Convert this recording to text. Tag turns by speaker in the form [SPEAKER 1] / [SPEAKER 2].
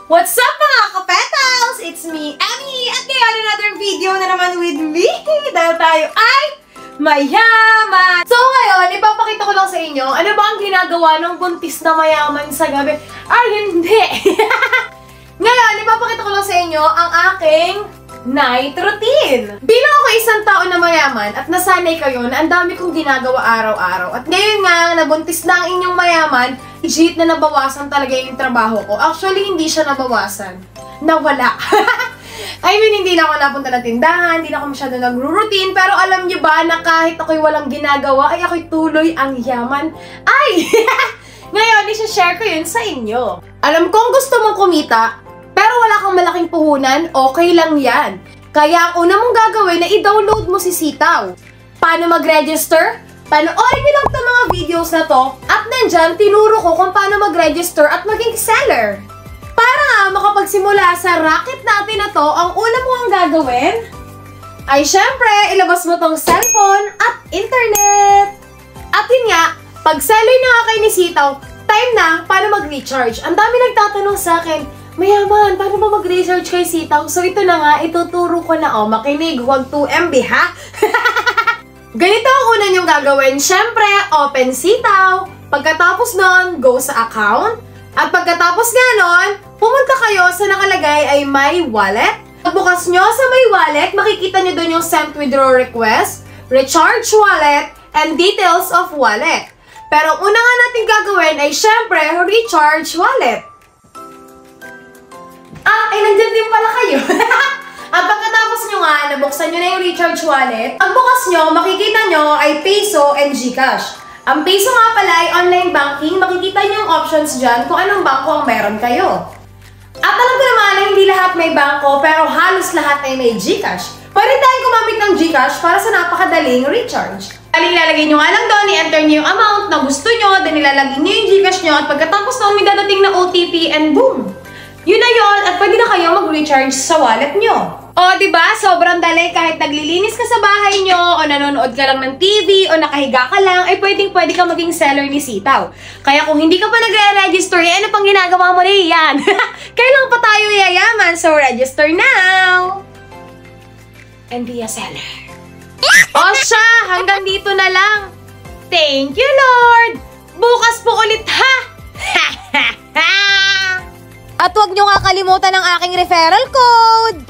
[SPEAKER 1] What's up mga kapetals? It's me, Emmy! At ngayon another video na naman with me dahil tayo ay mayaman! So ngayon, ipapakita ko lang sa inyo ano ba ang ginagawa ng buntis na mayaman sa gabi. Ay, hindi! Ngayon, ipapakita ko lang sa inyo ang aking night routine. Bilang ako isang tao na mayaman at nasanay kayo na ang dami kong ginagawa araw-araw. At ngayon nga, nabuntis na ang inyong mayaman, legit na nabawasan talaga yung trabaho ko. Actually, hindi siya nabawasan. Nawala. I mean, hindi na ako napunta ng tindahan, hindi na ako masyado nagro-routine, pero alam niyo ba na kahit ako'y walang ginagawa, ay ako'y tuloy ang yaman? Ay! Ngayon, isa-share ko yun sa inyo. Alam kong gusto mong kumita, pero wala kang malaking puhunan, okay lang yan. Kaya ang una mong gagawin na i-download mo si Sitaw. Paano mag-register? Panoorin niyo lang itong mga videos na to at nandyan tinuro ko kung paano mag-register at maging seller. Para nga makapagsimula sa racket natin na to, ang una mo ang gagawin ay syempre ilabas mo tong cellphone at internet. At yun nga, pag seller na nga kayo ni Sitaw, time na para mag-recharge. Ang dami nagtatanong sa akin, mayaman, paano ba mag-research kay Sitaw? So ito na nga, ituturo ko na. O, makinig, huwag 2 MB ha? Ganito ang una niyong gagawin. Siyempre, open Sitaw. Pagkatapos nun, go sa account. At pagkatapos nga nun, pumunta kayo sa nakalagay ay My Wallet. Pagbukas nyo sa My Wallet, makikita nyo doon yung sent withdraw request, recharge wallet, and details of wallet. Pero una nga natin gagawin ay siyempre, recharge wallet. Ay, nandyan din pala kayo. At pagkatapos nyo nga, nabuksan nyo na yung recharge wallet, ang bukas nyo, makikita nyo ay Peso and GCash. Ang Peso nga pala ay online banking, makikita nyo yung options dyan kung anong bangko ang meron kayo. At alam ko naman na hindi lahat may bangko, pero halos lahat ay may GCash. Pwede tayong gumamit ng GCash para sa napakadaling recharge. Lalagay nyo nga lang doon, i-enter nyo yung amount na gusto nyo, then ilalagay nyo yung GCash nyo, at pagkatapos noon, may dadating na OTP and boom! Yun na yun, at pwede na kayo mag-recharge sa wallet nyo. O, diba? Sobrang dali kahit naglilinis ka sa bahay nyo, o nanonood ka lang ng TV, o nakahiga ka lang, ay pwede ka maging seller ni Sitaw. Kaya kung hindi ka pa nagre-register, ano pang ginagawa mo rin yan? Kailan pa tayo yayaman? So, register now! And be a seller. O siya, hanggang dito na lang. Thank you, Lord! Bukas po ulit, ha? At huwag nyo nga kalimutan ang aking referral code!